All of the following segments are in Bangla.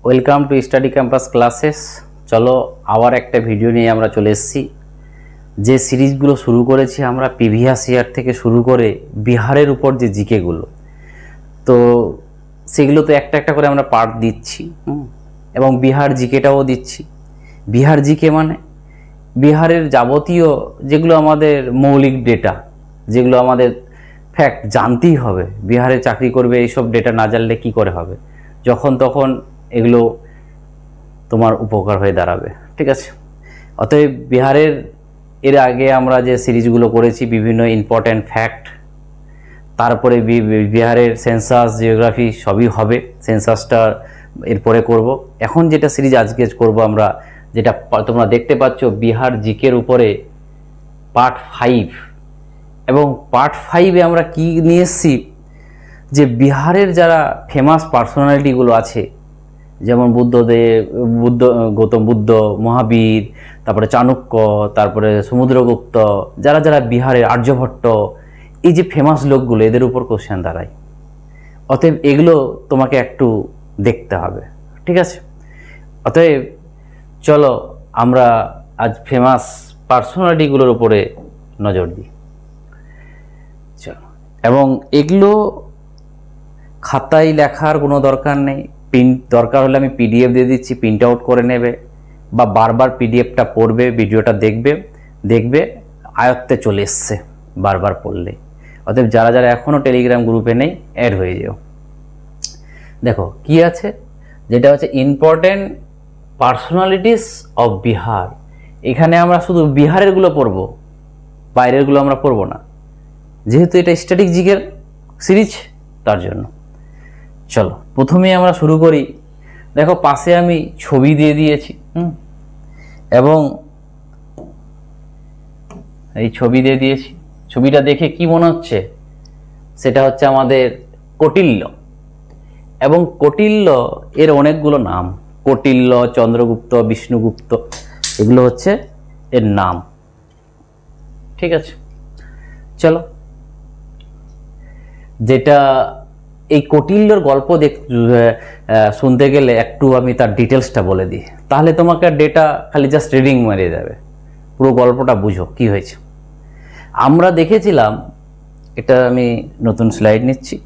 Welcome to study campus classes. চলো আবার একটা ভিডিও নিয়ে আমরা চলে এসেছি। যে সিরিজগুলো শুরু করেছি আমরা প্রিভিয়াস ইয়ার থেকে শুরু করে বিহারের উপর যে জিকেগুলো, তো সেগুলো তো একটা একটা করে আমরা পার্ট দিচ্ছি এবং বিহার জিকেটাও দিচ্ছি। বিহার জিকে মানে বিহারের যাবতীয় যেগুলো আমাদের মৌলিক ডেটা, যেগুলো আমাদের ফ্যাক্ট জানতেই হবে। বিহারে চাকরি করবে এইসব ডেটা না জানলে কি করে হবে, যখন তখন এগুলো তোমার উপকার হয়ে দাঁড়াবে। ঠিক আছে, অতএব বিহারের এর আগে আমরা যে সিরিজগুলো করেছি বিভিন্ন ইম্পর্ট্যান্ট ফ্যাক্ট, তারপরে বিহারের সেন্সাস, জিওগ্রাফি সবই হবে। সেন্সাসটা এরপরে করব। এখন যেটা সিরিজ আজকে করব আমরা, যেটা তোমরা দেখতে পাচ্ছ বিহার জিকের উপরে পার্ট 5। এবং পার্ট 5-এ আমরা কি নিয়ে এসেছি, যে বিহারের যারা ফেমাস পার্সোনালিটিগুলো আছে, যেমন গৌতম বুদ্ধ, মহাবীর, তারপরে চাণক্য, তারপরে সমুদ্রগুপ্ত, যারা যারা বিহারের আর্যভট্ট, এই যে ফেমাস লোকগুলো, এদের উপর কোশ্চেন দাঁড়ায়। অতএব এগুলো তোমাকে একটু দেখতে হবে। ঠিক আছে, অতএব চলো আমরা আজ ফেমাস পার্সোনালিটিগুলোর উপরে নজর দিই। চলো, এবং এগুলো খাতায় লেখার কোনো দরকার নেই। দরকার হলে আমি পিডিএফ দিয়ে দিচ্ছি, প্রিন্ট আউট করে নেবে বা বারবার পিডিএফটা পড়বে, ভিডিওটা দেখবে আয়ত্তে চলে এসছে বারবার পড়লে। অতএব যারা যারা এখনও টেলিগ্রাম গ্রুপে নেই, অ্যাড হয়ে যেও। দেখো কি আছে, যেটা হচ্ছে ইম্পর্টেন্ট পার্সোনালিটিস অফ বিহার। এখানে আমরা শুধু বিহারেরগুলো পড়বো, বাইরেরগুলো আমরা পড়বো না, যেহেতু এটা স্ট্যাটিক জিকের সিরিজ, তার জন্য। চলো প্রথমে আমরা শুরু করি। দেখো পাশে আমি ছবি দিয়ে দিয়েছি, এবং এই ছবি দিয়ে দিয়েছি। ছবিটা দেখে কি মনে হচ্ছে, সেটা হচ্ছে আমাদের কৌটিল্য। এবং কৌটিল্য এর অনেকগুলো নাম, কৌটিল্য, চন্দ্রগুপ্ত, বিষ্ণুগুপ্ত, এগুলো হচ্ছে এর নাম। ঠিক আছে, চলো যেটা এই কৌটিল্যর গল্প শুনতে গেলে একটু আমি তার ডিটেলসটা বলে দিই, তাহলে তোমাকে ডেটা খালি জাস্ট রিডিং মারিয়ে যাবে, পুরো গল্পটা বুঝো কি হয়েছে। আমরা দেখেছিলাম, এটা আমি নতুন স্লাইড নিচ্ছি,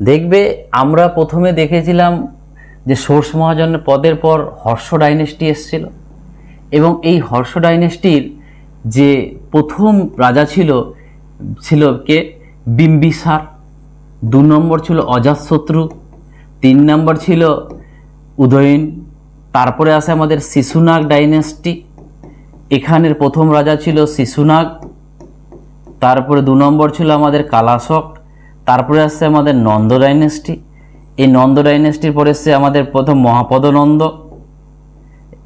দেখবে আমরা প্রথমে দেখেছিলাম যে সোর্স মহাজনের পদের পর হর্ষ ডাইনেস্টি এসেছিল, এবং এই হর্ষ ডাইনেস্টির যে প্রথম রাজা ছিল কে, বিম্বিসার। 2 নম্বর ছিল অজাতশত্রু, 3 নম্বর ছিল উদয়ন। তারপরে আসে আমাদের শিশুনাগ ডাইনেস্টি, এখানের প্রথম রাজা ছিল শিশুনাগ। তারপরে 2 নম্বর ছিল আমাদের কালাশক। তারপরে আসছে আমাদের নন্দ ডাইনেস্টি। এই নন্দ ডাইনেস্টির পরে এসছে আমাদের প্রথম মহাপদনন্দ,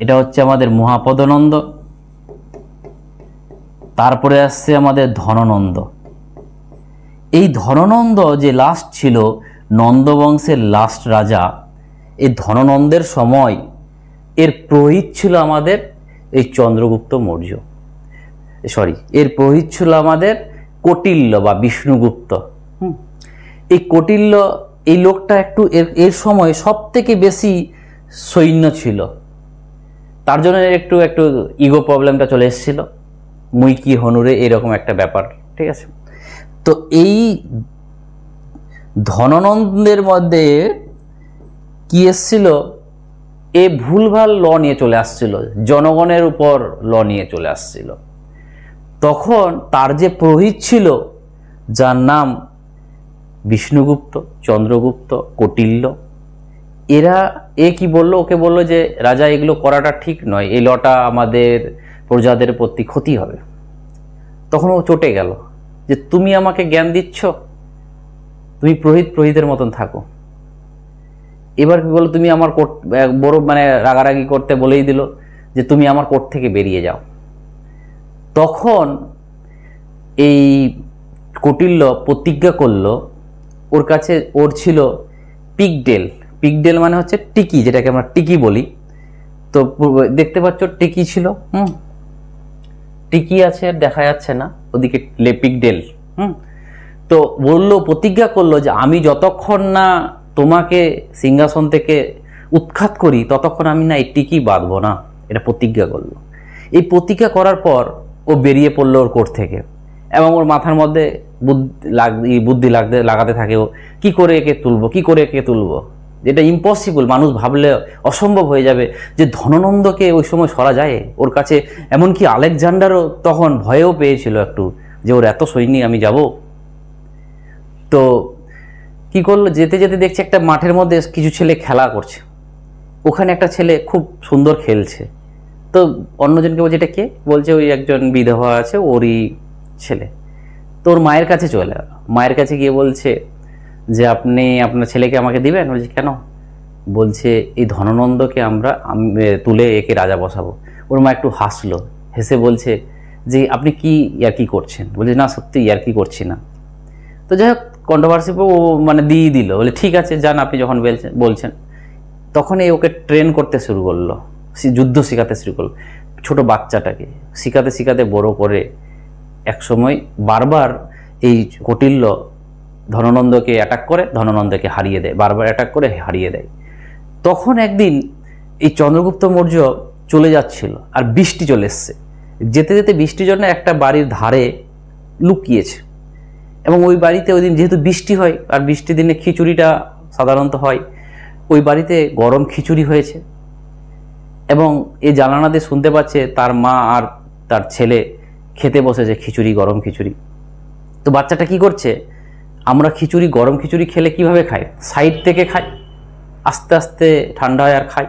এটা হচ্ছে আমাদের মহাপদনন্দ। তারপরে আসছে আমাদের ধননন্দ। এই ধননন্দ যে লাস্ট ছিল, নন্দ বংশের লাস্ট রাজা, এই ধননন্দের সময় এর পুরোহিত ছিল আমাদের এই চন্দ্রগুপ্ত মৌর্য, এর পুরোহিত ছিল আমাদের কৌটিল্য বা বিষ্ণুগুপ্ত। এই কৌটিল্য, এই লোকটা একটু এর সময় সব থেকে বেশি সৈন্য ছিল, তার জন্য একটু ইগো প্রবলেমটা চলে এসেছিল, মুই কি হনুরে, এরকম একটা ব্যাপার। ঠিক আছে, তো এই ধননন্দের মধ্যে কি এসছিল, এ ভুলভাল ল নিয়ে চলে আসছিল, জনগণের উপর ল নিয়ে চলে আসছিল। তখন তার যে পুরোহিত ছিল, যার নাম বিষ্ণুগুপ্ত, চন্দ্রগুপ্ত, কৌটিল্য, এ কি বলল, ওকে বলল যে রাজা এগুলো করাটা ঠিক নয়, এই লটা আমাদের প্রজাদের প্রতি ক্ষতি হবে। তখন ও চটে গেল যে তুমি আমাকে জ্ঞান দিচ্ছ, তুমি পুরোহিতের মতন থাকো। এবার কি বলো, তুমি আমার কোর্ট, বড় মানে রাগারাগি করতে বলেই দিল যে তুমি আমার কোর্ট থেকে বেরিয়ে যাও। তখন এই কৌটিল্য প্রতিজ্ঞা করলো, ওর কাছে ওর ছিল পিগডেল মানে হচ্ছে টিকি, যেটাকে আমরা টিকি বলি। তো দেখতে পাচ্ছ টিকি ছিল, টিকি আছে, দেখা যাচ্ছে না ওদিকে, পিগডেল। তো বললো, প্রতিজ্ঞা করলো যে আমি যতক্ষণ না তোমাকে সিংহাসন থেকে উৎখাত করি ততক্ষণ আমি না এই টিকি বাঁধবো না, এটা প্রতিজ্ঞা করলো। এই প্রতিজ্ঞা করার পর ও বেরিয়ে পড়লো ওর কোর্ট থেকে, এবং ওর মাথার মধ্যে বুদ্ধি লাগাতে থাকে, ও কী করে একে তুলবো, যেটা ইম্পসিবল, মানুষ ভাবলে অসম্ভব হয়ে যাবে যে ধননন্দকে ওই সময় সরা যায় ওর কাছে। এমনকি আলেকজান্ডারও তখন ভয়েও পেয়েছিল একটু, যে ওর এত সৈনিক আমি যাব। তো কি করলো, যেতে যেতে দেখছে একটা মাঠের মধ্যে কিছু ছেলে খেলা করছে, ওখানে একটা ছেলে খুব সুন্দর খেলছে। তো অন্যজনকে বলছে এটা কে, বলছে ওই একজন বিধবা আছে ওরই ছেলে। তো ওর মায়ের কাছে চলে গেল, মায়ের কাছে গিয়ে বলছে যে আপনি আপনার ছেলেকে আমাকে দিবেন। বলছে কেন? বলছে এই ধননন্দকে আমরা তুলে একে রাজা বসাবো। ওর মা একটু হাসলো, হেসে বলছে যে আপনি কি ইয়ার্কি করছেন? বলছে না, সত্যি ইয়ার্কি করছি না। তো যাই হোক, কন্ট্রোভার্সি ও মানে দিয়ে দিল, বলে ঠিক আছে যান আপনি যখন বলছেন। তখনই ওকে ট্রেন করতে শুরু করলো, যুদ্ধ শেখাতে শুরু করলো ছোট বাচ্চাটাকে, শিখাতে বড় করে একসময় বারবার এই কৌটিল্য ধননন্দকে অ্যাটাক করে, ধননন্দকে হারিয়ে দেয়, বারবার অ্যাটাক করে হারিয়ে দেয়। তখন একদিন এই চন্দ্রগুপ্ত মৌর্য চলে যাচ্ছিল, আর বৃষ্টি চলে এসছে। যেতে যেতে বৃষ্টির জন্য একটা বাড়ির ধারে লুকিয়েছে, এবং ওই বাড়িতে ওই দিন যেহেতু বৃষ্টি হয়, আর বৃষ্টির দিনে খিচুড়িটা সাধারণত হয়, ওই বাড়িতে গরম খিচুড়ি হয়েছে, এবং এই জানালা দিয়ে শুনতে পাচ্ছে তার মা আর তার ছেলে খেতে বসেছে খিচুড়ি, গরম খিচুড়ি। তো বাচ্চাটা কি করছে, আমরা গরম খিচুড়ি খেলে কিভাবে খাই, সাইড থেকে খাই, আস্তে আস্তে ঠান্ডা হয় আর খাই।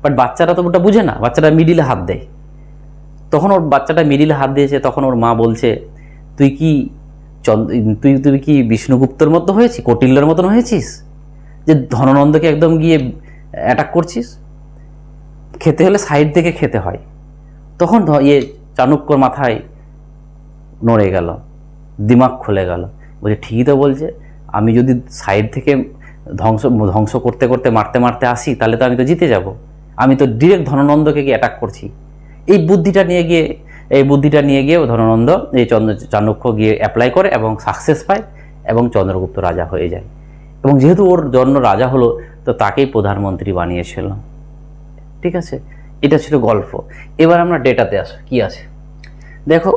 বাট বাচ্চাটা তো ওটা বুঝে না, বাচ্চাটা মিডিলে হাত দেয়। তখন ওর বাচ্চাটা মিডিলে হাত দিয়েছে, তখন ওর মা বলছে তুই কি বিষ্ণুগুপ্তর মতো হয়েছিস, কৌটিল্যের মতন হয়েছিস, যে ধননন্দকে একদম গিয়ে অ্যাটাক করছিস? খেতে হলে সাইড থেকে খেতে হয়। তখন চাণক্যর মাথায় নড়ে গেল, দিমাগ খুলে গেল, বলছে ঠিকই তো বলছে, আমি যদি সাইড থেকে ধ্বংস করতে করতে মারতে আসি তাহলে তো আমি তো জিতে যাব, আমি তো ডিরেক্ট ধননন্দকে গিয়ে অ্যাটাক করছি। এই বুদ্ধিটা নিয়ে গিয়ে ধননন্দ এই চাণক্য গিয়ে অ্যাপ্লাই করে এবং সাকসেস পায়, এবং চন্দ্রগুপ্ত রাজা হয়ে যায়। এবং যেহেতু ওর জন্য রাজা হলো, তো তাকেই প্রধানমন্ত্রী বানিয়েছিল। ঠিক আছে, এটা ছিল গল্প। এবার আমরা ডেটাতে আসি, কি আছে দেখো।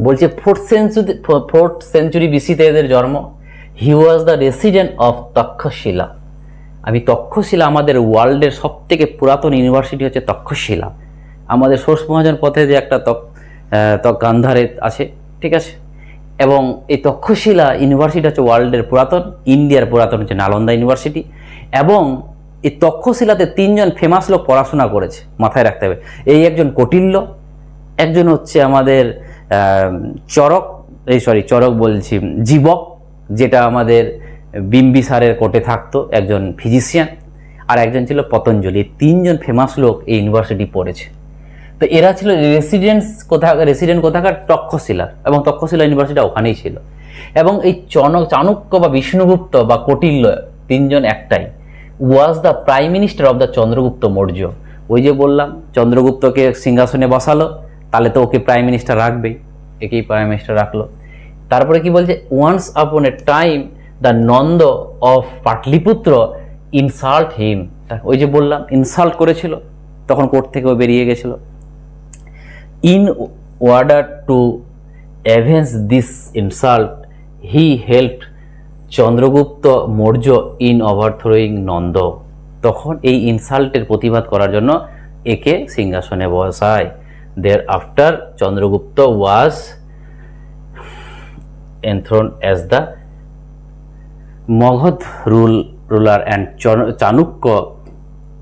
বলছে 4th সেঞ্চুরি বিসিতে এদের জন্ম। He was the resident of Taxila. Taxila আমাদের ওয়ার্ল্ডের সব থেকে পুরাতন ইউনিভার্সিটি হচ্ছে তক্ষশিলা। আমাদের সোর্স মহাজন পথে যে একটা গান্ধারে আছে, ঠিক আছে। এবং এই তক্ষশিলা ইউনিভার্সিটি হচ্ছে ওয়ার্ল্ডের পুরাতন, ইন্ডিয়ার পুরাতন হচ্ছে নালন্দা ইউনিভার্সিটি। এবং এই তক্ষশিলাতে 3জন ফেমাস লোক পড়াশোনা করেছে, মাথায় রাখতে হবে। একজন কৌটিল্য, একজন হচ্ছে আমাদের জীবক, যেটা আমাদের বিম্বিসারের কোর্টে থাকতো, একজন ফিজিশিয়ান, আর একজন ছিল পতঞ্জলি। 3জন ফেমাস লোক এই ইউনিভার্সিটি পড়েছে। তো এরা ছিল রেসিডেন্ট কোথাকার, তক্ষশিলার, এবং তক্ষশিলা ইউনিভার্সিটি ওখানেই ছিল। এবং এই চাণক্য বা বিষ্ণুগুপ্ত বা কৌটিল্য 3জন একটাই, was the prime minister of the Chandragupta Maurya. ওই যে বললাম চন্দ্রগুপ্তকে সিংহাসনে বসালো, তাহলে তো ওকে প্রাইম মিনিস্টার রাখবেই, একেই প্রাইম মিনিস্টার রাখলো। তারপরে কি বলছে, once upon a time the Nanda of Pataliputra insult him. ওই যে বললাম ইনসাল্ট করেছিল, তখন কোর্ট থেকে ও বেরিয়ে গেছিল। In order to avenge this insult he helped Chandragupta Maurya in overthrowing Nanda. তখন এই ইনসাল্টের প্রতিবাদ করার জন্য একে সিংহাসনে বসায়। Thereafter Chandragupta was enthroned as the Magध ruler and Chanukya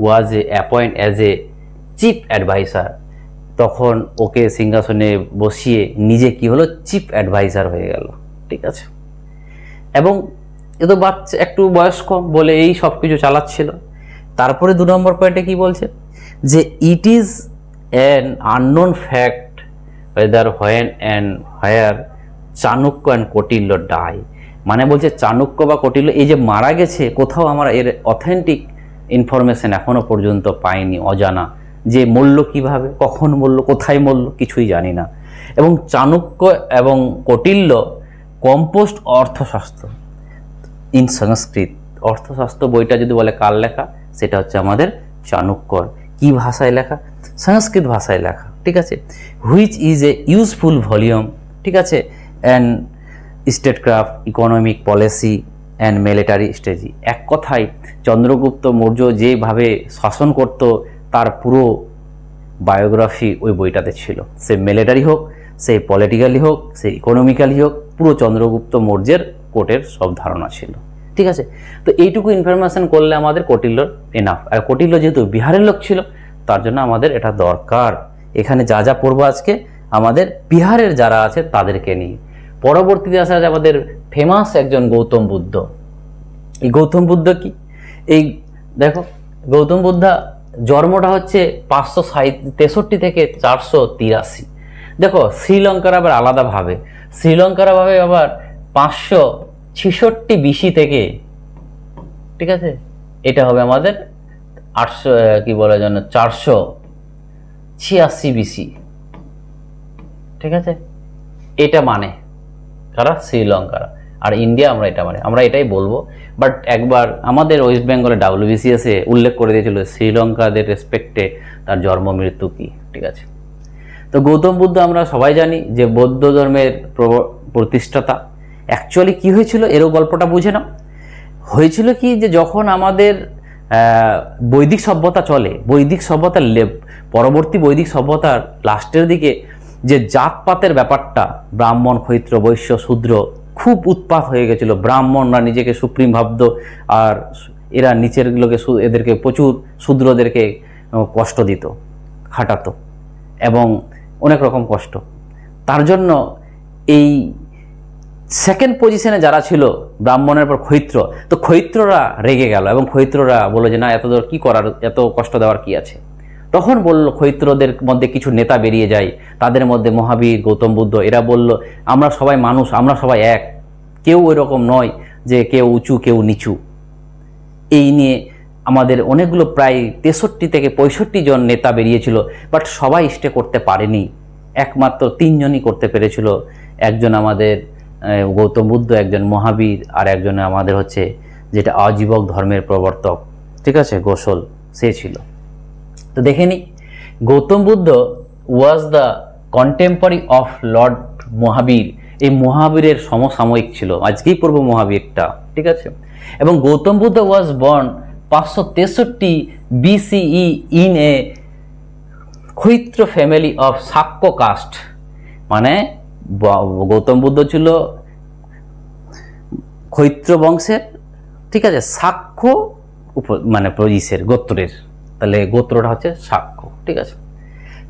was appointed as a chief advisor. তখন ওকে সিংহাসনে বসিয়ে নিজে কি হলো, চিফ অ্যাডভাইজার হয়ে গেল। ঠিক আছে, এবং এ তো বাচ্চা, একটু বয়স কম বলে এই সব কিছু চালাচ্ছিল। তারপরে 2 নম্বর পয়েন্টে কি বলছে, যে it is an unknown fact whether when and where Chanakya and Kautilya die. মানে বলছে চাণক্য বা কৌটিল্য এই যে মারা গেছে, কোথাও আমরা এর অথেন্টিক ইনফরমেশন এখনো পর্যন্ত পাইনি, অজানা, যে মূল্য কিভাবে, কখন মূল্য, কোথায় মূল্য, কিছুই জানি না। এবং চাণক্য এবং কৌটিল্য কম্পোস্ট অর্থশাস্ত্র ইন সংস্কৃত, অর্থশাস্ত্র বইটা যদি বলে কার লেখা, সেটা হচ্ছে আমাদের চাণক্যর। কি ভাষায় লেখা? সংস্কৃত ভাষায় লেখা, ঠিক আছে। Which is a useful volume, ঠিক আছে, and statecraft, economic policy and military strategy. এক কথায় চন্দ্রগুপ্ত মৌর্য যেভাবে শাসন করত তার পুরো বায়োগ্রাফি ওই বইটাতে ছিল। সে মিলিটারি হোক, সে পলিটিক্যালি হোক, সে ইকোনমিক্যালি হোক, পুরো চন্দ্রগুপ্ত মৌর্যের কোর্টের সব ধারণা ছিল, ঠিক আছে। তো এইটুকু ইনফরমেশন করলে আমাদের কৌটিল্যর এনাফ। আর কৌটিল্য যেহেতু বিহারের লোক ছিল, তার জন্য আমাদের এটা দরকার। এখানে যা যা পড়বো আজকে আমাদের বিহারের যারা আছে তাদেরকে নিয়ে। পরবর্তীতে আসা আছে আমাদের ফেমাস একজন গৌতম বুদ্ধ। এই গৌতম বুদ্ধ কি? এই দেখো, গৌতম বুদ্ধা জন্মটা হচ্ছে 563 থেকে 483। দেখো শ্রীলঙ্কার আবার আলাদাভাবে, শ্রীলঙ্কার ভাবে আবার 566 BC থেকে, ঠিক আছে, এটা হবে আমাদের 800 কি বলে যেন 486 BC, ঠিক আছে। এটা মানে কারা? শ্রীলঙ্কার। আর ইন্ডিয়া আমরা এটা মানে, আমরা এটাই বলবো। বাট একবার আমাদের ওয়েস্ট বেঙ্গলে WBCS এ উল্লেখ করে দিয়েছিল শ্রীলঙ্কাদের রেসপেক্টে তার জন্ম মৃত্যু কি, ঠিক আছে। তো গৌতম বুদ্ধ আমরা সবাই জানি যে বৌদ্ধ ধর্মের প্রতিষ্ঠাতা। অ্যাকচুয়ালি কি হয়েছিল এরও গল্পটা বুঝে নাও। হয়েছিল কি যে যখন আমাদের বৈদিক সভ্যতা চলে, বৈদিক সভ্যতার পরবর্তী বৈদিক সভ্যতার লাস্টের দিকে যে জাতপাতের ব্যাপারটা, ব্রাহ্মণ, ক্ষত্রিয়, বৈশ্য, শূদ্র খুব উৎপাত হয়ে গেছিল। ব্রাহ্মণরা নিজেকে সুপ্রিম ভাবত, আর এরা নিচের গুলোকে, এদেরকে প্রচুর শূদ্রদেরকে কষ্ট দিত, খাটাতো এবং অনেক রকম কষ্ট। তার জন্য এই সেকেন্ড পজিশনে যারা ছিল ব্রাহ্মণের পর ক্ষত্র, তো ক্ষত্ররা রেগে গেল এবং ক্ষত্ররা বলল যে না, এত দূর কি করার, এত কষ্ট দেওয়ার কি আছে। তখন বলল ক্ষত্রদের মধ্যে কিছু নেতা বেরিয়ে যায়, তাদের মধ্যে মহাবীর, গৌতম বুদ্ধ। এরা বলল আমরা সবাই মানুষ, আমরা সবাই এক, কেউ ওই রকম নয় যে কেউ উঁচু কেউ নিচু। এই নিয়ে আমাদের অনেকগুলো প্রায় 63 থেকে 65 জন নেতা বেরিয়েছিল, বাট সবাই স্টে করতে পারেনি। একমাত্র 3 জনই করতে পেরেছিল। একজন আমাদের গৌতম বুদ্ধ, একজন মহাবীর, আর একজন আমাদের হচ্ছে যেটা আজীবক ধর্মের প্রবর্তক, ঠিক আছে, গোসল, সে ছিল। তো দেখে নি, Gautam Buddha was the contemporary of Lord Mahavir. এই মহাবীরের সমসাময়িক ছিল। আজকেই পড়বো মহাবীরটা, ঠিক আছে। এবং Gautam Buddha was born 563 BCE in a Kshatra family of Shakya caste. মানে গৌতম বুদ্ধ ছিল ক্ষত্র বংশের, ঠিক আছে, শাক্য মানে প্রজিসের, গোত্রের। তাহলে গোত্রটা হচ্ছে শাক্য, ঠিক আছে।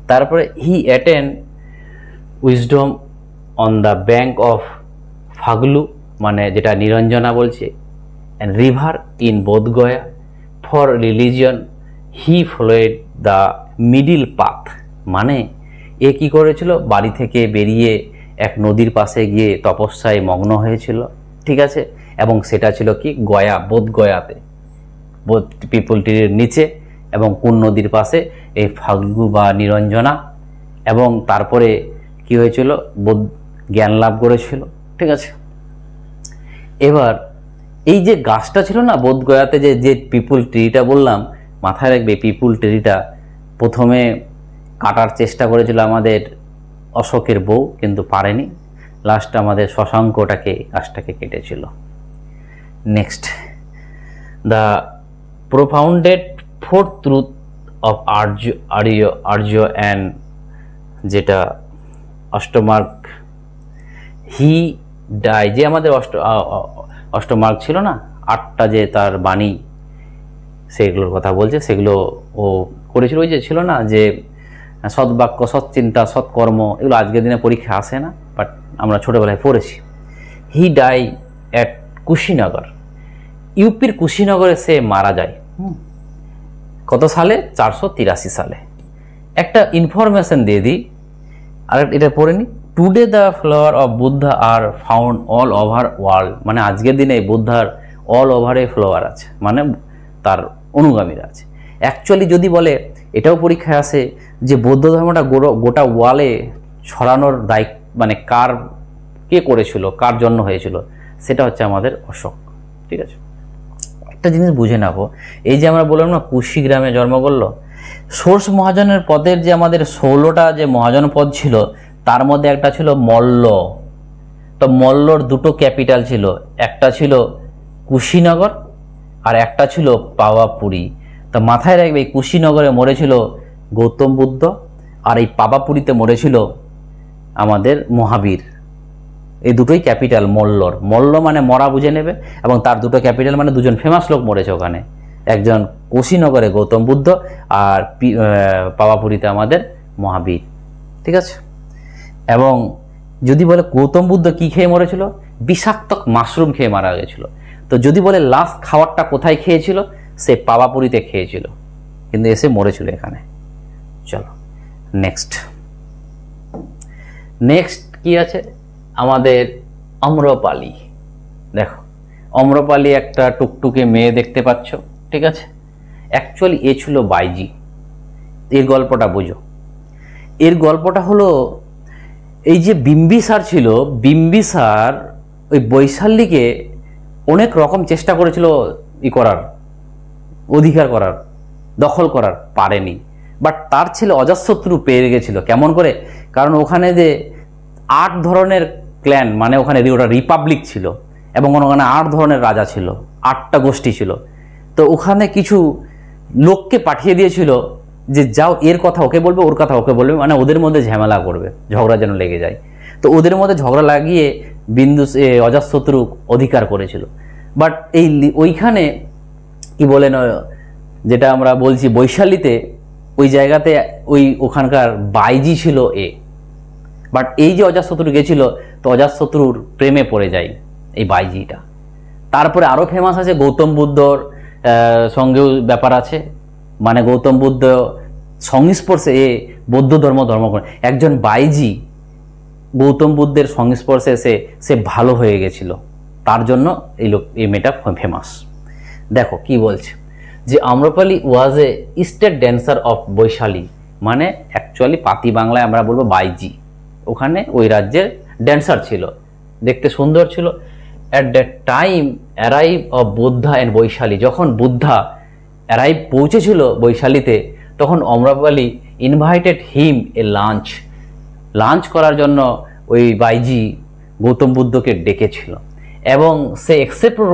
তারপরে he attend wisdom on the bank of ফাগলু, মানে যেটা নিরঞ্জনা বলছে, and river in Bodhgaya. For religion he followed the middle path. মানে এ কি করেছিল, বাড়ি থেকে বেরিয়ে এক নদীর পাশে গিয়ে তপস্যায় মগ্ন হয়েছিল, ঠিক আছে। এবং সেটা ছিল কি, গয়া, বোধগয়াতে, বোধ পিপল ট্রির নিচে এবং কোন নদীর পাশে, এই ফাল্গু বা নিরঞ্জনা। এবং তারপরে কি হয়েছিল, জ্ঞান লাভ করেছিল, ঠিক আছে। এবার এই যে গাছটা ছিল না বোধগয়াতে, যে পিপুল ট্রিটা বললাম, মাথায় রাখবে, পিপুল ট্রিটা প্রথমে কাটার চেষ্টা করেছিল আমাদের অশোকের বউ, কিন্তু পারেনি। লাস্ট আমাদের শশাঙ্কটাকে গাছটাকে কেটেছিল। Next, the profounded fourth truth of Arya and যেটা অষ্টমার্গ হি ডাই, যে আমাদের অষ্টমার্গ ছিল না, 8টা যে তার বাণী, সেগুলোর কথা বলছে। সেগুলো ও করেছিল, ওই যে ছিল না যে সৎবাক্য, সৎচিন্তা, সৎকর্ম, এগুলো আজকের দিনে পরীক্ষা আসে না, বাট আমরা ছোটবেলায় পড়েছি। হি ডাই অ্যাট কুশিনগর, ইউপির কুশিনগরে সে মারা যায়। কত সালে? 483 সালে। একটা ইনফরমেশন দিয়ে দিই, আর এটা পড়ে নি। Today the flower of Buddha are found all over world. মানে আজকের দিনে বুদ্ধার অল ওভারে ফ্লাওয়ার আছে, মানে তার অনুগামীরা আছে। অ্যাকচুয়ালি যদি বলে, এটাও পরীক্ষায় আসে যে বৌদ্ধ ধর্মটা গোটা ওয়ালে ছড়ানোর দায়িত্ব মানে কে করেছিল, কার জন্য হয়েছিল, সেটা হচ্ছে আমাদের অশোক, ঠিক আছে। একটা জিনিস বুঝে নেবো, এই যে আমরা বললাম না কুশি গ্রামে জন্ম করলো, সোর্স মহাজনের পদের যে আমাদের 16টা যে মহাজন পদ ছিল তার মধ্যে একটা ছিল মল্ল। তো মল্লর দুটো ক্যাপিটাল ছিল, একটা ছিল কুশিনগর আর একটা ছিল পাওয়াপুরী। তো মাথায় রাখবে এই কুশিনগরে মরেছিল গৌতম বুদ্ধ আর এই পাওয়াপুরীতে মরেছিল আমাদের মহাবীর। এই দুটোই ক্যাপিটাল মল্লর। মল্ল মানে মরা বুঝে নেবে, এবং তার দুটো ক্যাপিটাল মানে দুজন ফেমাস লোক মরেছে ওখানে, একজন কুশিনগরে গৌতম বুদ্ধ আর পাওয়াপুরীতে আমাদের মহাবীর। ঠিক আছে। এবং যদি বলে গৌতম বুদ্ধ কি খেয়ে মরেছিল, বিষাক্ত মাশরুম খেয়ে মারা গেছিল। তো যদি বলে লাস্ট খাবারটা কোথায় খেয়েছিল, সে পাওয়াপুরীতে খেয়েছিল, কিন্তু এসে মরেছিল এখানে। চলো নেক্সট কি আছে আমাদের আম্রপালি। দেখো আম্রপালি একটা টুকটুকে মেয়ে দেখতে পাচ্ছ, ঠিক আছে। অ্যাকচুয়ালি এ ছিল বাইজি। এর গল্পটা বুঝো। এর গল্পটা হলো এই যে বিম্বিসার ছিল, বিম্বিসার ওই বৈশালীকে অনেক রকম চেষ্টা করেছিল করার, অধিকার করার, দখল করার, পারেনি। বাট তার ছেলে অজাতশত্রু পেয়ে গেছিল। কেমন করে? কারণ ওখানে যে 8 ধরনের ক্ল্যান, মানে ওখানে ওটা রিপাবলিক ছিল এবং ওখানে 8 ধরনের রাজা ছিল, 8টা গোষ্ঠী ছিল। তো ওখানে কিছু লোককে পাঠিয়ে দিয়েছিল যে যাও এর কথা ওকে বলবে, ওর কথা ওকে বলবে, মানে ওদের মধ্যে ঝামেলা করবে, ঝগড়া যেন লেগে যায়। তো ওদের মধ্যে ঝগড়া লাগিয়ে অজাতশত্রু অধিকার করেছিল। বাট এই ওইখানে কি বলেন, যেটা আমরা বলছি বৈশালীতে, ওই জায়গাতে ওখানকার বাইজি ছিল এ। বাট এই যে অজাতশত্রু গেছিল, তো অজাতশত্রুর প্রেমে পড়ে যায় এই বাইজিটা। তারপরে আরও ফেমাস আছে গৌতম বুদ্ধর সঙ্গেও ব্যাপার আছে, মানে গৌতম বুদ্ধ সংস্পর্শে এ বৌদ্ধ ধর্ম করে। একজন বাইজি গৌতম বুদ্ধের সংস্পর্শে সে ভালো হয়ে গেছিল, তার জন্য এই মেয়েটা ফেমাস। দেখো কি বলছে, যে Amrapali was a state dancer of Vaishali, মানে অ্যাকচুয়ালি পাতি বাংলায় আমরা বলবো বাইজি। ওখানে ওই রাজ্যের ড্যান্সার ছিল, দেখতে সুন্দর ছিল। At that time arrive of Buddha and Vaishali, যখন বুদ্ধা পৌঁছেছিল বৈশালীতে, তখন Amrapali invited him a lunch করার জন্য ওই বাইজি গৌতম বুদ্ধকে ডেকেছিল, এবং সে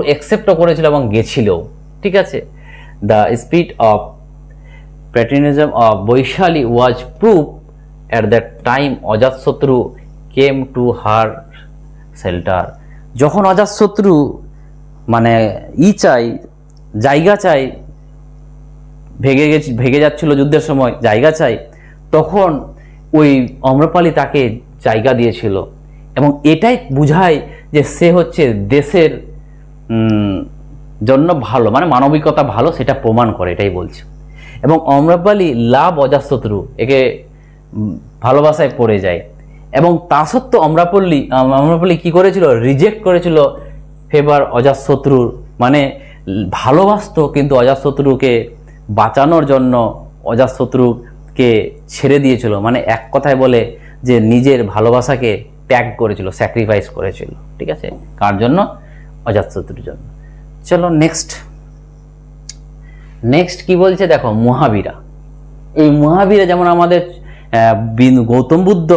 অ্যাকসেপ্টও করেছিল এবং গেছিল। ঠিক আছে। The spirit of patriotism of Vaishali was proof at that time Ajatashatru came to her shelter. যখন অজাতশত্রু মানে জায়গা চাই, ভেগে যাচ্ছিল যুদ্ধের সময়, জায়গা চাই, তখন ওই আম্রপালি তাকে জায়গা দিয়েছিল। এবং এটাই বুঝায় যে সে হচ্ছে দেশের জন্য ভালো, মানে মানবিকতা ভালো, সেটা প্রমাণ করে, এটাই বলছে। এবং আম্রপালি লাভ অজাতশত্রু, একে ভালোবাসায় পড়ে যায়। এবং তা সত্ত্বেও আম্রপালি কি করেছিল, রিজেক্ট করেছিল ফেভার অজাতশত্রুর, মানে ভালোবাসতো কিন্তু অজাতশত্রুকে বাঁচানোর জন্য অজাতশত্রুকে ছেড়ে দিয়েছিল। মানে এক কথায় বলে যে নিজের ভালোবাসাকে ত্যাগ করেছিল, স্যাক্রিফাইস করেছিল। ঠিক আছে, কার জন্য? অজাতশত্রুর জন্য। চলো নেক্সট কি বলছে দেখো, মহাবীরা। এই মহাবীরা যেমন আমাদের গৌতম বুদ্ধ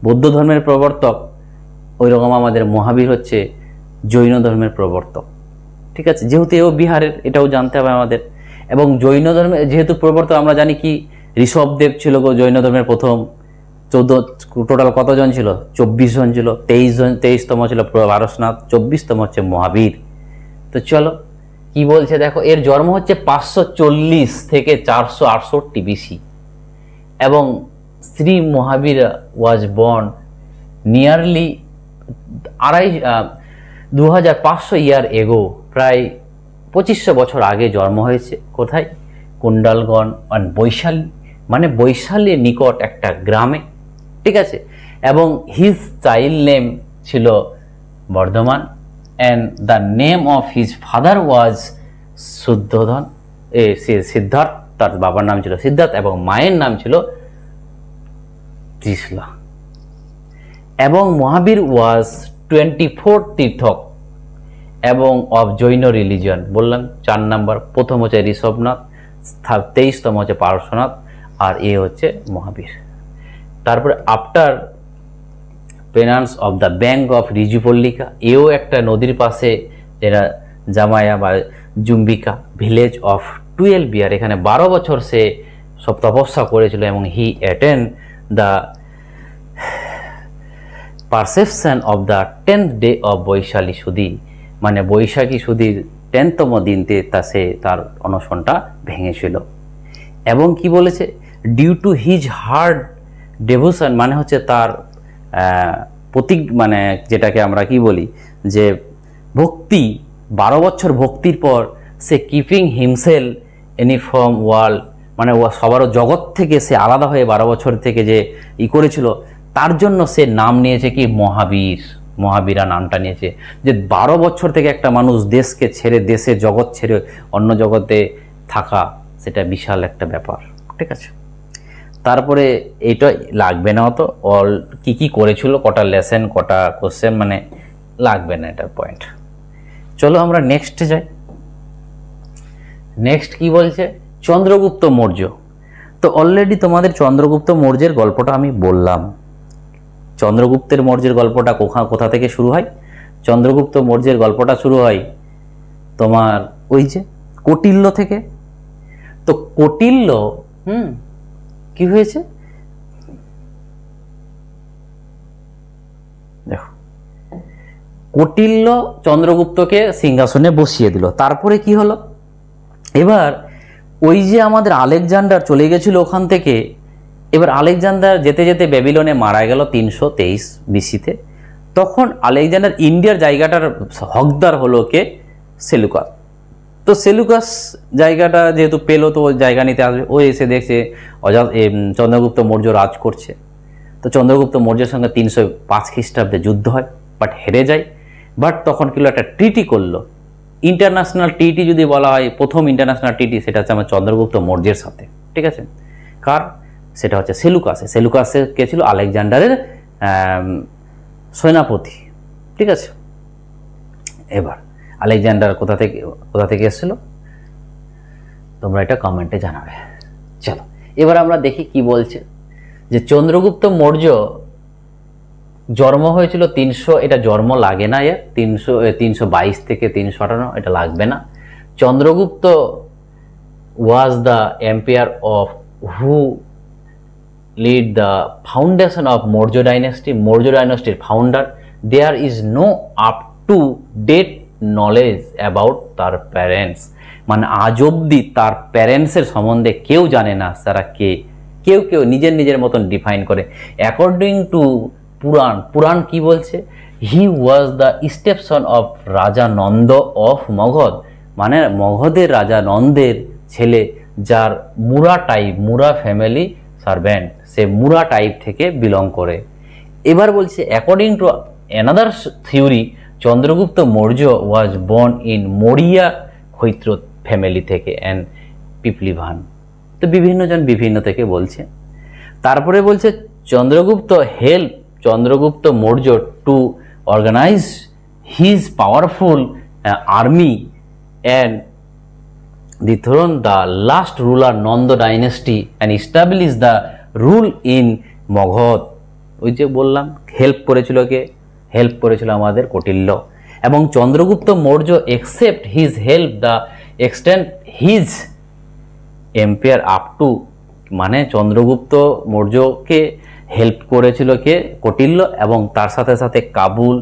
বৌদ্ধ ধর্মের প্রবর্তক, ওই রকম আমাদের মহাবীর হচ্ছে জৈন ধর্মের প্রবর্তক। ঠিক আছে, যেহেতু এও বিহারের, এটাও জানতে হবে আমাদের। এবং জৈন ধর্মের যেহেতু প্রবর্তক, আমরা জানি কি ঋষভদেব ছিল জৈন ধর্মের প্রথম। টোটাল কতজন ছিল? 24 জন ছিল। 23তম ছিল পারশনাথ, 24তম হচ্ছে মহাবীর। তো চলো কি বলছে দেখো, এর জন্ম হচ্ছে 540 থেকে 468 BC, এবং শ্রী মহাবীর ওয়াজ বর্ন নিয়ারলি 2500 ইয়ার এগো, প্রায় 2500 বছর আগে জন্ম হয়েছে। কোথায়? কুণ্ডালগণ অ্যান্ড বৈশালী, মানে বৈশালীর নিকট একটা গ্রামে। ঠিক আছে। এবং হিজ চাইল্ড নেম ছিল Vardhaman, and the name of his father was Shuddhodana, Siddhartha. তার বাবার নাম ছিল সিদ্ধার্থ এবং মায়ের নাম ছিল ত্রিশলা। এবং মহাবীর ওয়াজ 24 তীর্থক এবং অফ জৈন রিলিজিয়ন বললাম 4 নাম্বার। প্রথম হচ্ছে ঋষভনাথ, 23তম হচ্ছে পার্শ্বনাথ, আর এ হচ্ছে মহাবীর। তারপরে after penance of the bank of Rijupalika, এও একটা নদীর পাশে, যেটা জামায়া বা জুম্বিকা ভিলেজ অফ 12 ইয়ার, এখানে 12 বছর সে সব তপস্যা করেছিল। এবং he attend the perception of the 10th day of Vaishali সুদী, মানে বৈশাখী সুদীর 10তম দিনতে সে তার অনশনটা ভেঙেছিল। এবং কি বলেছে, due to his hard devotion, মানে হচ্ছে তার প্রতীক, মানে যেটাকে আমরা কি বলি যে ভক্তি, 12 বছর ভক্তির পর সে keeping himself any from world, মানে ও সবার জগৎ থেকে সে আলাদা হয়ে 12 বছর থেকে যে করেছিল, তার জন্য সে নাম নিয়েছে কি মহাবীর। মহাবীরা নামটা নিয়েছে যে 12 বছর থেকে একটা মানুষ দেশকে ছেড়ে, দেশের জগৎ ছেড়ে অন্য জগতে থাকা, সেটা বিশাল একটা ব্যাপার। ঠিক আছে, তারপরে এইটা লাগবে না অত, অল কি করেছিল, কটা লেসেন, কটা কোশ্চেন, মানে লাগবে না এটার পয়েন্ট। চলো আমরা নেক্সটে যাই। নেক্সট কি বলছে, চন্দ্রগুপ্ত মৌর্য। তো অলরেডি তোমাদের চন্দ্রগুপ্ত মৌর্যের গল্পটা আমি বললাম। চন্দ্রগুপ্তের মৌর্যের গল্পটা কোথা থেকে শুরু হয়? চন্দ্রগুপ্ত মৌর্যের গল্পটা শুরু হয় তোমার ওই যে কৌটিল্য থেকে। তো কৌটিল্য কি হয়েছে দেখো, কৌটিল্য চন্দ্রগুপ্তকে সিংহাসনে বসিয়ে দিল। তারপরে কি হলো, এবার ওই যে আমাদের আলেকজান্ডার চলে গেছিল ওখান থেকে, এবার আলেকজান্ডার যেতে যেতে ব্যাবিলনে মারা গেল 323 বিসিতে। তখন আলেকজান্ডার ইন্ডিয়ার জায়গাটার হকদার হলো কে, সেলুকাস। তো সেলুকাস জায়গাটা যেহেতু পেলো, তো ওই জায়গা নিতে আসবে। ও এসে দেখছে চন্দ্রগুপ্ত মৌর্য রাজ করছে। তো চন্দ্রগুপ্ত মৌর্যের সঙ্গে 305 খ্রিস্টাব্দে যুদ্ধ হয়, বাট হেরে যায়। বাট তখন কিলো একটা ট্রিটি করলো, ইন্টারন্যাশনাল ট্রিটি যদি বলা হয়, প্রথম ইন্টারন্যাশনাল ট্রিটি, সেটা হচ্ছে আমার চন্দ্রগুপ্ত মৌর্যের সাথে। ঠিক আছে, কার? সেটা হচ্ছে সেলুকাসে। সেলুকাসে কে ছিল? আলেকজান্ডারের সেনাপতি। ঠিক আছে, এবার আলেকজান্ডার কোথা থেকে এসেছিল, তোমরা এটা কমেন্টে জানাবে। চলো এবার আমরা দেখি কি বলছে, যে চন্দ্রগুপ্ত মৌর্য জন্ম হয়েছিল 300, এটা জন্ম লাগে না, 322 থেকে 358, এটা লাগবে না। Chandragupta was the empire of who lead the foundation of Maurya dynasty. Maurya dynasty founder. There is no up to date knowledge about তার প্যারেন্টস, মানে আজ অব্দি তার প্যারেন্টসের সম্বন্ধে কেউ জানে না তারা কে। কেউ নিজের মতন ডিফাইন করে। অ্যাকর্ডিং টু পুরাণ কি বলছে, হি ওয়াজ দ্য স্টেপসন অফ রাজা নন্দ অফ মগধ, মানে মগধের রাজা নন্দের ছেলে, যার মুরা ফ্যামিলি সার্ভেন্ট, সে মুরা টাইপ থেকে বিলং করে। এবার বলছে according to another theory, Chandragupta Maurya was born in Mauriya Kshatra family থেকে অ্যান্ড পিপলিভান। তো বিভিন্নজন বিভিন্ন থেকে বলছে। তারপরে বলছে Chandragupta Maurya to organize his powerful army and dethrone the last ruler Nanda dynasty and establish the rule in Magध। ওই যে বললাম হেল্প করেছিল আমাদের কৌটিল্য। এবং Chandragupta Maurya accept his help the extent his empire up to, মানে চন্দ্রগুপ্ত মৌর্যকে হেল্প করেছিল কে, কৌটিল্য, এবং তার সাথে সাথে কাবুল,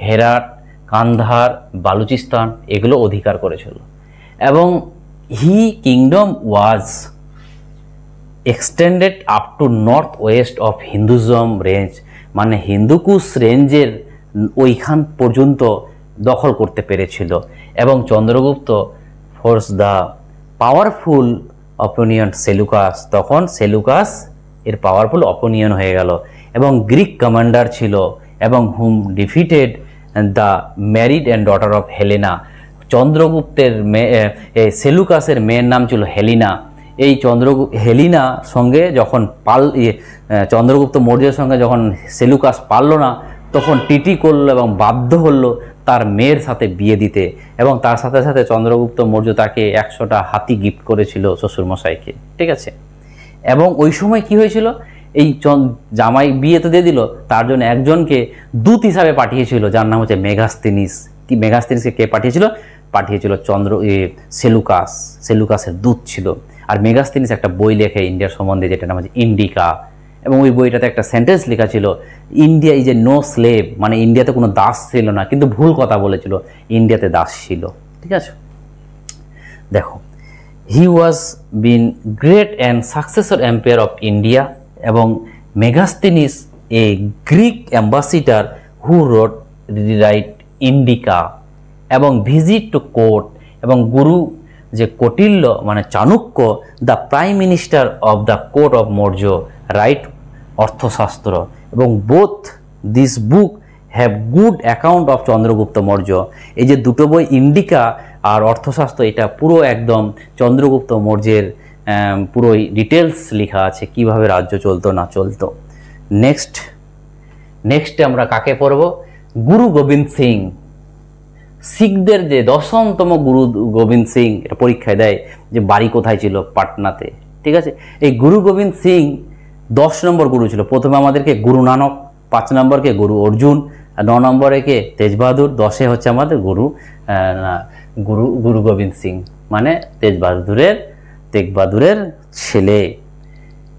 হেরাট, কান্ধার, বালুচিস্তান এগুলো অধিকার করেছিল। এবং he kingdom was extended up to north west of Hindukush range, মানে হিন্দুকুশ রেঞ্জের ওইখান পর্যন্ত দখল করতে পেরেছিল। এবং Chandragupta force the powerful opponent Seleucus, তখন সেলুকাস এর পাওয়ারফুল অপোনিয়ন হয়ে গেল। এবং গ্রিক কমান্ডার ছিল, এবং whom defeated the married and daughter of Helena. চন্দ্রগুপ্তের সেলুকাসের মেয়ের নাম ছিল হেলিনা। এই হেলিনা সঙ্গে যখন চন্দ্রগুপ্ত মৌর্যের সঙ্গে যখন সেলুকাস পারল না, তখন টিটি করলো এবং বাধ্য হলো তার মেয়ের সাথে বিয়ে দিতে, এবং তার সাথে সাথে চন্দ্রগুপ্ত মৌর্য তাকে 100টা হাতি গিফট করেছিল শ্বশুরমশাইকে, ঠিক আছে। এবং ওই সময় কি হয়েছিল, এই জামাই বিয়ে তো দিয়ে দিল, তার জন্য একজনকে দূত হিসাবে পাঠিয়েছিল যার নাম হচ্ছে মেগাস্তিনিস। কি মেগাস্তিনিসকে কে পাঠিয়েছিল? পাঠিয়েছিল সেলুকাসের দূত ছিল। আর মেগাস্তিনিস একটা বই লেখে ইন্ডিয়ার সম্বন্ধে, যেটা নাম হচ্ছে ইন্ডিকা, এবং ওই বইটাতে একটা সেন্টেন্স লেখা ছিল, India is a no slave, মানে ইন্ডিয়াতে কোনো দাস ছিল না, কিন্তু ভুল কথা বলেছিল, ইন্ডিয়াতে দাস ছিল, ঠিক আছে। দেখো, he was been great and successor empire of India, এবং Megasthenes a Greek ambassador who wrote write Indica, এবং ভিজিট টু কোর্ট, এবং গুরু যে কৌটিল্য মানে Chanakya, the prime minister of the court of Maurya, write Arthashastra, এবং both this book have good account of Chandragupta Maurya. এই যে দুটো বই, ইন্ডিকা আর অর্থশাস্ত্র, এটা পুরো একদম চন্দ্রগুপ্ত মৌর্যের পুরোই ডিটেলস লেখা আছে, কিভাবে রাজ্য চলতো না চলতো। নেক্সটে আমরা কাকে পড়ব? গুরু গোবিন্দ সিং। শিখদের যে 10তম গুরু গোবিন্দ সিং, এটা পরীক্ষায় দেয় যে বাড়ি কোথায় ছিল, পাটনাতে, ঠিক আছে। এই গুরু গোবিন্দ সিং 10 নম্বর গুরু ছিল। প্রথমে আমাদেরকে গুরু নানক, 5 নম্বরকে গুরু অর্জুন, 9 নম্বরে কে তেজ বাহাদুর, 10এ হচ্ছে আমাদের গুরু গোবিন্দ সিং, মানে তেজ বাহাদুরের ছেলে।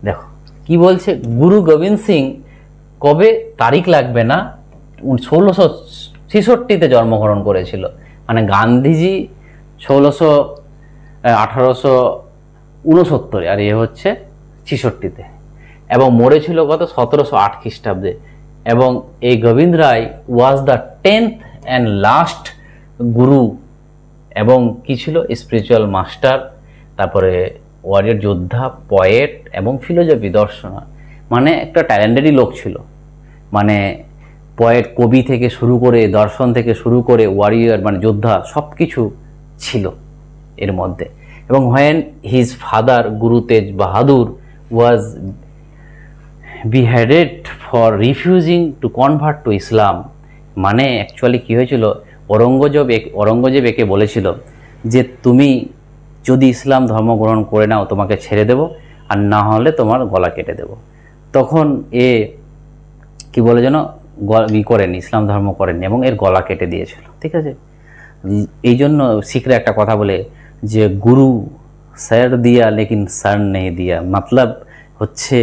দেখো কি বলছে, গুরু গোবিন্দ সিং কবে, তারিখ লাগবে না, 1666-তে জন্মগ্রহণ করেছিল। মানে গান্ধীজি 1869, আর এ হচ্ছে 66-তে, এবং মরেছিল কত 1708 খ্রিস্টাব্দে। এবং এই Gobind Rai was the 10th and last guru, এবং কি ছিল, স্পিরিচুয়াল মাস্টার, তারপরে ওয়ারিয়র যোদ্ধা, পয়েট, এবং ফিলোজফি দর্শন, মানে একটা ট্যালেন্টেডই লোক ছিল। মানে পয়েট, কবি থেকে শুরু করে, দর্শন থেকে শুরু করে, ওয়ারিয়র মানে যোদ্ধা, সব কিছু ছিল এর মধ্যে। এবং when his father Guru Tegh Bahadur was beheaded for refusing to convert to Islam, মানে অ্যাকচুয়ালি কী হয়েছিল, ঔরঙ্গজেব একে বলেছিল যে তুমি যদি ইসলাম ধর্ম গ্রহণ করে নাও তোমাকে ছেড়ে দেব, আর না হলে তোমার গলা কেটে দেব। তখন এ কি বলে যেন করেনি, ইসলাম ধর্ম করেনি, এবং এর গলা কেটে দিয়েছিল, ঠিক আছে। এই জন্য শিখরা একটা কথা বলে যে গুরু স্যার দিয়া লেকিন স্যার নেই দিয়া, মতলব হচ্ছে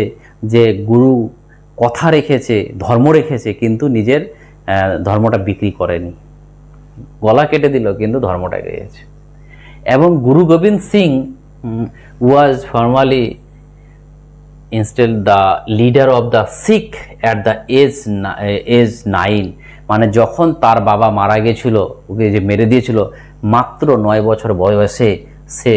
যে গুরু কথা রেখেছে, ধর্ম রেখেছে, কিন্তু নিজের ধর্মটা বিক্রি করেনি, গলা কেটে দিল কিন্তু ধর্মটা গেছে। এবং Guru Gobind Singh was formally installed the leader of the Sikh at the age 9, মানে যখন তার বাবা মারা গেছিল, ওকে যে মেরে দিয়েছিল, মাত্র 9 বছর বয়সে সে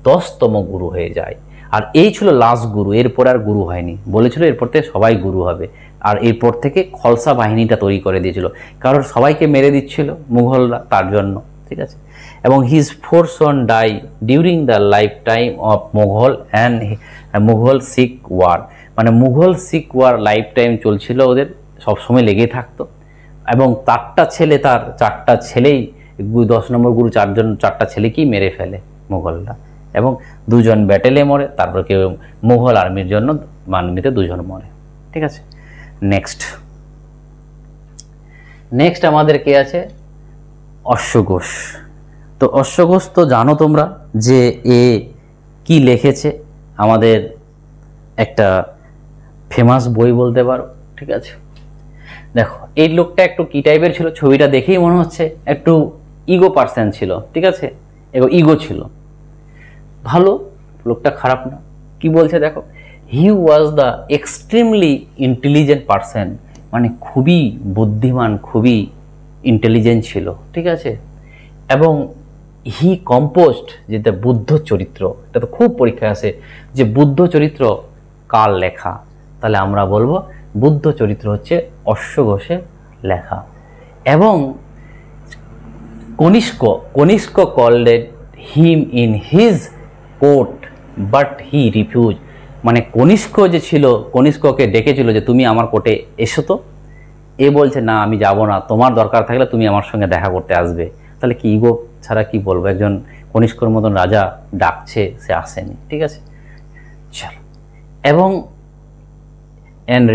10তম গুরু হয়ে যায়। আর এই ছিল লাস্ট গুরু, এরপর আর গুরু হয়নি, বলেছিল এরপর থেকে সবাই গুরু হবে। আর এরপর থেকে খালসা বাহিনীটা তৈরি করে দিয়েছিল, কারণ সবাইকে মেরে দিচ্ছিল মুঘলরা, তার জন্য, ঠিক আছে। এবং his 4 son die during the life time of Mughal Sikh war, মানে Mughal Sikh war life time চলছিল, ওদের সবসময় লেগে থাকতো। এবং 4টা ছেলেই 10 নম্বর গুরু 4টা ছেলেকেই মেরে ফেলে মুঘলরা, এবং 2 জন ব্যাটেলে মরে, তারপর কেউ মুঘল আর্মির জন্য আর্মিতে 2 জন মরে, ঠিক আছে। নেক্সট আমাদের কে আছে, অশ্বঘোষ। তো অশ্বঘোষ তো জানো তোমরা যে এ কি লিখেছে, আমাদের একটা ফেমাস বই বলতে পারো, ঠিক আছে। দেখো এই লোকটা একটু কি টাইপের ছিল, ছবিটা দেখেই মনে হচ্ছে একটু ইগো পার্সন ছিল, ঠিক আছে, ইগো ছিল, ভালো লোকটা, খারাপ না। কি বলছে দেখো, he was the extremely intelligent person, মানে খুবই বুদ্ধিমান, খুবই ইন্টেলিজেন্ট ছিল, ঠিক আছে। এবং হি কম্পোজড যেটা বুদ্ধ চরিত্র, এটা তো খুব পরীক্ষায় আসে যে বুদ্ধ চরিত্র কার লেখা, তাহলে আমরা বলবো বুদ্ধ চরিত্র হচ্ছে অশ্বঘোষের লেখা। এবং Kanishka called him in his court but he refuse, মানে কনিষ্ক যে ছিল, কনিষ্ককে ডেকেছিল যে তুমি আমার কোর্টে এসো তো, এ বলছে না আমি যাব না, তোমার দরকার থাকলে তুমি আমার সঙ্গে দেখা করতে আসবে। তাহলে কি ইগো ছাড়া কি বলবো, একজন কনিষ্কর মতন রাজা ডাকছে, সে আসেনি, ঠিক আছে। চলো, এবং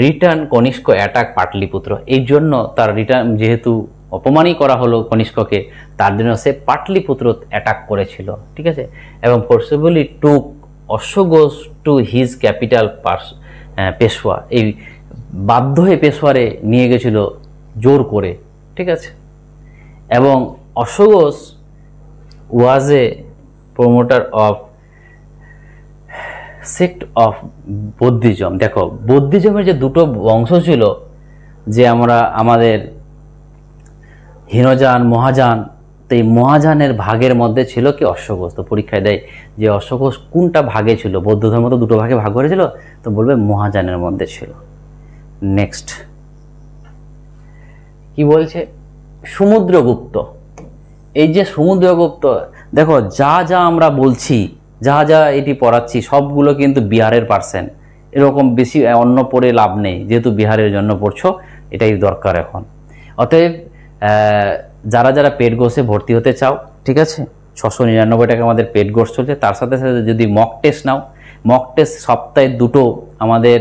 রিটার্ন কনিষ্ক অ্যাটাক পাটলিপুত্র, এই জন্য তার রিটার্ন, যেহেতু অপমানই করা হলো কনিষ্ককে, তার জন্য সে পাটলিপুত্র অ্যাটাক করেছিল, ঠিক আছে। এবং ফোর্সিবলি টুক অশ্বঘোষ টু হিজ ক্যাপিটাল পেশোয়া, এই বাধ্য হয়ে পেশোয়ারে নিয়ে গেছিল জোর করে, ঠিক আছে। এবং অশ্বঘোষ ওয়াজ এ প্রমোটার অফ সেক্ট অফ বৌদ্ধিজম। দেখো, বৌদ্ধিজমের যে দুটো বংশ ছিল, যে আমাদের হীনযান, মহাযান, তো এই মহাযানের ভাগের মধ্যে ছিল কি অশ্বঘোষ। তো পরীক্ষায় দেয় যে অশ্বঘোষ কোনটা ভাগে ছিল, বৌদ্ধ ধর্ম তো দুটো ভাগে ভাগ করেছিল, তো বলবে মহাযানের মধ্যে ছিল। নেক্সট কি বলছে, সমুদ্রগুপ্ত। এই যে সমুদ্রগুপ্ত, দেখো যা যা আমরা বলছি, যা যা এটি পড়াচ্ছি, সবগুলো কিন্তু বিহারের পার্সেন্ট, এরকম বেশি অন্য পড়ে লাভ নেই, যেহেতু বিহারের জন্য পড়ছো, এটাই দরকার এখন। অতএব যারা যারা পেড কোর্সে ভর্তি হতে চাও, ঠিক আছে, 699 টাকা আমাদের পেড কোর্স চলছে। তার সাথে সাথে যদি মক টেস্ট নাও, মক টেস্ট সপ্তাহে 2টো আমাদের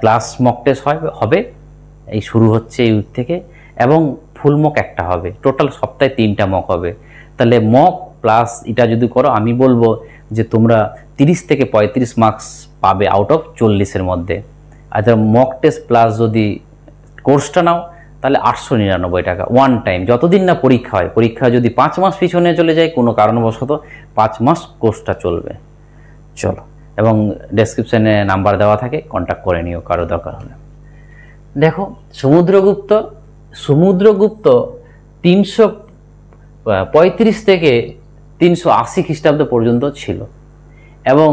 ক্লাস মক টেস্ট হবে, এই শুরু হচ্ছে এই উইক থেকে, এবং ফুল মক একটা হবে, টোটাল সপ্তাহে 3টা মক হবে। তাহলে মক প্লাস এটা যদি করো, আমি বলবো যে তোমরা 30 থেকে 35 মার্কস পাবে আউট অফ 40-এর মধ্যে। আর মক টেস্ট প্লাস যদি কোর্সটা নাও, তাহলে 899 টাকা ওয়ান টাইম, যতদিন না পরীক্ষা হয়। পরীক্ষা যদি 5 মাস পিছনে চলে যায় কোনো কারণবশত, 5 মাস কোর্সটা চলবে। চলো, এবং ডেসক্রিপশানে নাম্বার দেওয়া থাকে, কন্ট্যাক্ট করে নিও কারো দরকার হলে। দেখো, সমুদ্রগুপ্ত 335 থেকে 380 খ্রিস্টাব্দ পর্যন্ত ছিল, এবং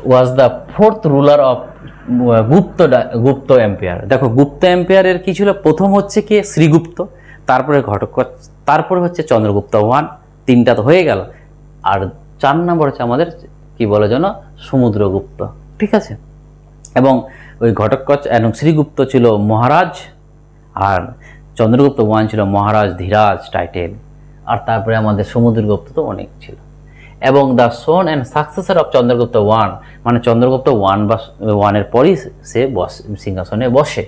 was the 4th ruler of Gupta empire. দেখো, গুপ্ত এম্পায়ারের কি ছিল, প্রথম হচ্ছে কি শ্রীগুপ্ত, তারপরে ঘটোৎকচ, তারপরে হচ্ছে চন্দ্রগুপ্ত 1, 3টা তো হয়ে গেল। আর 4 নম্বর হচ্ছে আমাদের কি বলে যেন, সমুদ্রগুপ্ত, ঠিক আছে। এবং ওই ঘটোৎকচ এবং শ্রীগুপ্ত ছিল মহারাজ, আর চন্দ্রগুপ্ত 1 ছিল মহারাজ ধীরাজ টাইটেল। আর তারপরে আমাদের সমুদ্রগুপ্ত তো অনেক ছিল। এবং the son and successor of Chandragupta 1, মানে চন্দ্রগুপ্ত 1 এর পরই সে সিংহাসনে বসে।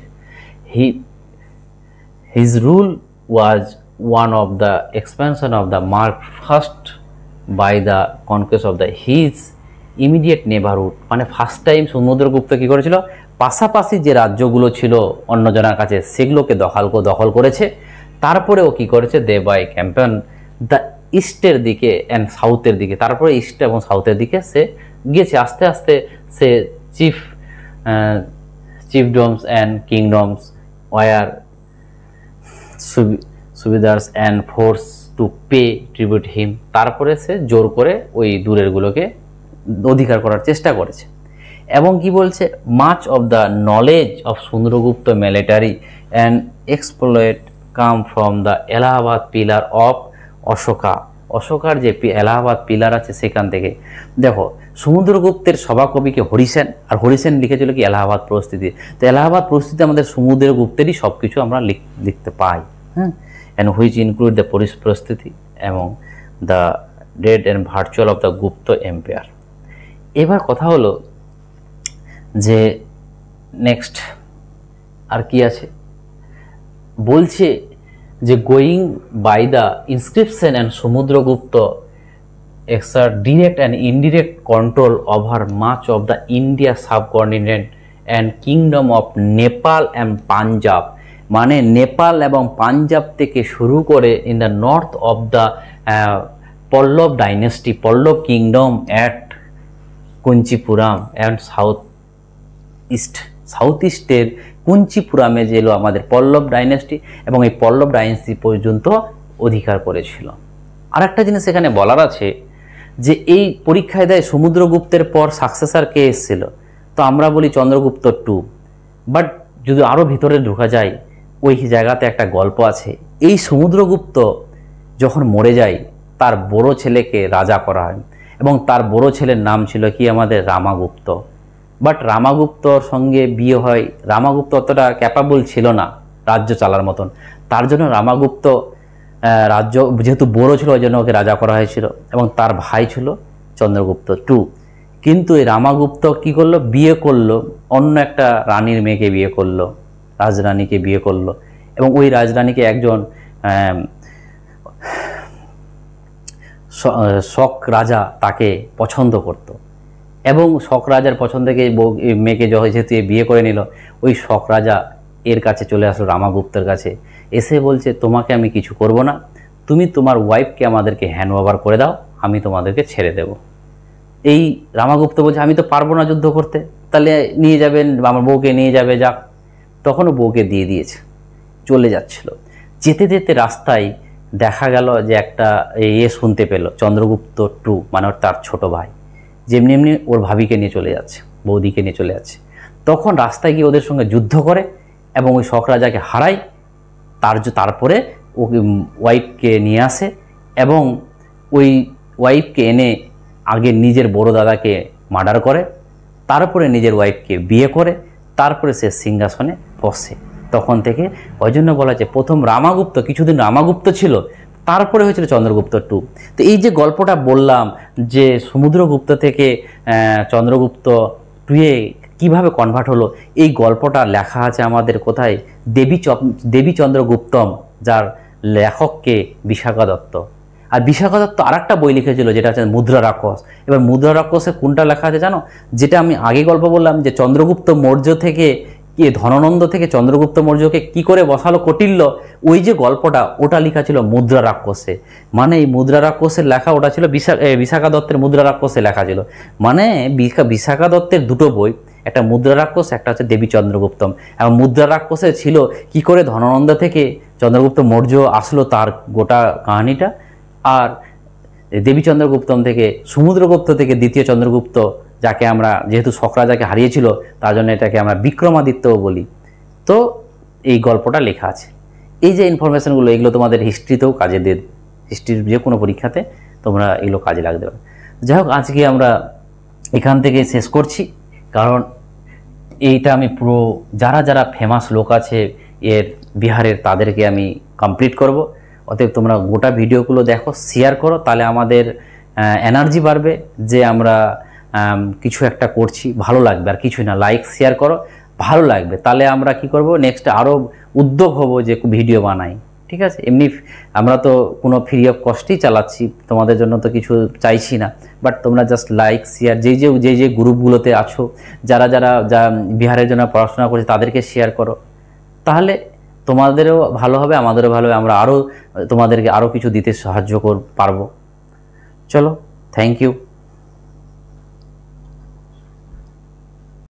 His rule was one of the expansion of the mark first by the conquest of the his immediate neighbourhood. মানে ফার্স্ট টাইম সমুদ্রগুপ্ত কী করেছিল, পাশাপাশি যে রাজ্যগুলো ছিল অন্যজনের কাছে, সেগুলোকে দখল করেছে। তারপরে ও কী করেছে, দে বাই ক্যাম্পেন দ্য ইস্টের দিকে অ্যান্ড সাউথের দিকে, তারপরে ইস্ট এবং সাউথের দিকে সে গিয়েছে। আস্তে আস্তে সে chiefdoms and kingdoms were subdued and forced to pay tribute him. তারপরে সে জোর করে ওই দূরেরগুলোকে অধিকার করার চেষ্টা করেছে। এবং কি বলছে, much of the knowledge of Samudragupta military and exploit come from the Allahabad pillar of অশোকার যে এলাহাবাদ পিলার আছে সেখান থেকে। দেখো, সমুদ্রগুপ্তের সভাকবিকে হরিসেন, আর হরিসেন লিখেছিল কি এলাহাবাদ পরিস্থিতি। তো এলাহাবাদ পরিস্থিতি আমাদের সমুদ্রগুপ্তেরই সব কিছু আমরা লিখতে পাই, হ্যাঁ। অ্যান্ড হুইচ ইনক্লুড দ্য পরিস্থিতি এবং the dead and virtual of the Gupta empire. এবার কথা হলো যে নেক্সট আর কি আছে, বলছে যে going by the inscription and Samudragupta exert direct and indirect control over much of the India subcontinent and kingdom of Nepal and Punjab। মানে নেপাল এবং পাঞ্জাব থেকে শুরু করে in the north of the Pallava dynasty, Pallava kingdom at Kanchipuram and south ইস্টের কুঞ্চিপুরামে যে এলো আমাদের পল্লব ডাইনেস্টি, এবং এই পল্লব ডাইনেস্টি পর্যন্ত অধিকার করেছিল। আর একটা জিনিস এখানে বলার আছে যে এই পরীক্ষায় দেয় সমুদ্রগুপ্তের পর সাকসেসর কে এসেছিল, তো আমরা বলি চন্দ্রগুপ্ত 2, বাট যদি আরও ভিতরে ঢোকা যায় ওই জায়গাতে একটা গল্প আছে। এই সমুদ্রগুপ্ত যখন মরে যায়, তার বড় ছেলেকে রাজা করা হয়, এবং তার বড় ছেলের নাম ছিল কি আমাদের রামাগুপ্ত। বাট রামাগুপ্তর সঙ্গে বিয়ে হয়। রামাগুপ্ত অতটা ক্যাপাবল ছিল না রাজ্য চালার মতন, তার জন্য রামাগুপ্ত রাজ্য যেহেতু বড় ছিল ওই জন্য ওকে রাজা করা হয়েছিল, এবং তার ভাই ছিল চন্দ্রগুপ্ত টু। কিন্তু এই রামাগুপ্ত কি করলো, বিয়ে করলো অন্য একটা রানীর মেয়েকে বিয়ে করলো, রাজরানীকে বিয়ে করলো, এবং ওই রাজরানীকে একজন শক রাজা তাকে পছন্দ করত, এবং শক রাজার পছন্দ থেকে মেয়েকে যেহেতু বিয়ে করে নিল, ওই শক রাজা এর কাছে চলে আসলো রামাগুপ্তের কাছে, এসে বলছে তোমাকে আমি কিছু করব না, তুমি তোমার ওয়াইফকে আমাদেরকে হ্যান্ড ওভার করে দাও, আমি তোমাদেরকে ছেড়ে দেব। এই রামাগুপ্ত বলছে আমি তো পারবো না যুদ্ধ করতে, তাহলে নিয়ে যাবেন আমার বউকে, নিয়ে যাবে যাক। তখনও বউকে দিয়ে দিয়েছে, চলে যাচ্ছিল। যেতে যেতে রাস্তায় দেখা গেল যে একটা শুনতে পেল, চন্দ্রগুপ্ত টু মানে তার ছোট ভাই যেমনি এমনি ওর ভাবিকে নিয়ে চলে যাচ্ছে, বৌদিকে নিয়ে চলে যাচ্ছে। তখন রাস্তায় গিয়ে ওদের সঙ্গে যুদ্ধ করে এবং ওই শক রাজাকে হারায়। তারপরে ওকে ওয়াইফকে নিয়ে আসে, এবং ওই ওয়াইফকে এনে আগে নিজের বড় দাদাকে মার্ডার করে, তারপরে নিজের ওয়াইফকে বিয়ে করে, তারপরে সে সিংহাসনে বসে। তখন থেকে ওই জন্য বলা যায় প্রথম রামাগুপ্ত, কিছুদিন রামাগুপ্ত ছিল, তারপরে হয়েছিল চন্দ্রগুপ্ত টু। তো এই যে গল্পটা বললাম যে সমুদ্রগুপ্ত থেকে চন্দ্রগুপ্ত টুয়ে কিভাবে কনভার্ট হলো, এই গল্পটা লেখা আছে আমাদের কোথায়, দেবীচন্দ্র গুপ্তম, যার লেখককে বিশাখা দত্ত। আর বিশাখা দত্ত আর একটা বই লিখেছিল যেটা হচ্ছে মুদ্রা রাক্ষস। এবার মুদ্রা রাক্ষসে কোনটা লেখা আছে জানো, যেটা আমি আগে গল্প বললাম যে চন্দ্রগুপ্ত মৌর্য থেকে ধননন্দ থেকে চন্দ্রগুপ্ত মৌর্যকে কি করে বসালো কটিল্য, ওই যে গল্পটা ওটা লেখা ছিল মুদ্রা রাক্ষসে। মানে এই মুদ্রা রাক্ষসের লেখা ওটা ছিল বিশাখা দত্তের মুদ্রা রাক্ষসে লেখা ছিল। মানে বিশাখা দত্তের দুটো বই, একটা মুদ্রা রাক্ষস, একটা হচ্ছে দেবী চন্দ্রগুপ্তম। এবং মুদ্রা রাক্ষসে ছিল কি করে ধননন্দ থেকে চন্দ্রগুপ্ত মৌর্য আসলো তার গোটা কাহিনীটা, আর দেবী চন্দ্রগুপ্তম থেকে সমুদ্রগুপ্ত থেকে দ্বিতীয় চন্দ্রগুপ্ত, যাকে আমরা যেহেতু শক রাজাকে হারিয়েছিল তার জন্য এটাকে আমরা বিক্রমাদিত্যও বলি। তো এই গল্পটা লেখা আছে। এই যে ইনফরমেশনগুলো এগুলো তোমাদের হিস্ট্রিতেও কাজে দেবে, হিস্ট্রির যে কোনো পরীক্ষাতে তোমরা এগুলো কাজে লাগতে পারো। যাই হোক, আজকে আমরা এখান থেকে শেষ করছি, কারণ এইটা আমি পুরো যারা যারা ফেমাস লোক আছে এর বিহারের তাদেরকে আমি কমপ্লিট করব। অতএব তোমরা গোটা ভিডিওগুলো দেখো, শেয়ার করো, তাহলে আমাদের এনার্জি বাড়বে যে আমরা কিছু একটা করছি, ভালো লাগবে। আর কিছুই না, লাইক শেয়ার করো, ভালো লাগবে, তাহলে আমরা কি করব নেক্সট আরও উদ্যোগ হব যে ভিডিও বানাই। ঠিক আছে, এমনি আমরা তো কোনো ফ্রি অফ কস্টই চালাচ্ছি, তোমাদের জন্য তো কিছু চাইছি না। বাট তোমরা জাস্ট লাইক শেয়ার, যে গ্রুপগুলোতে আছো, যারা বিহারের জন্য পড়াশোনা করছে তাদেরকে শেয়ার করো, তাহলে তোমাদেরও ভালো হবে, আমাদেরও ভালো হবে, আমরা আরও তোমাদেরকে আরও কিছু দিতে সাহায্য পারবো। চলো, থ্যাংক ইউ।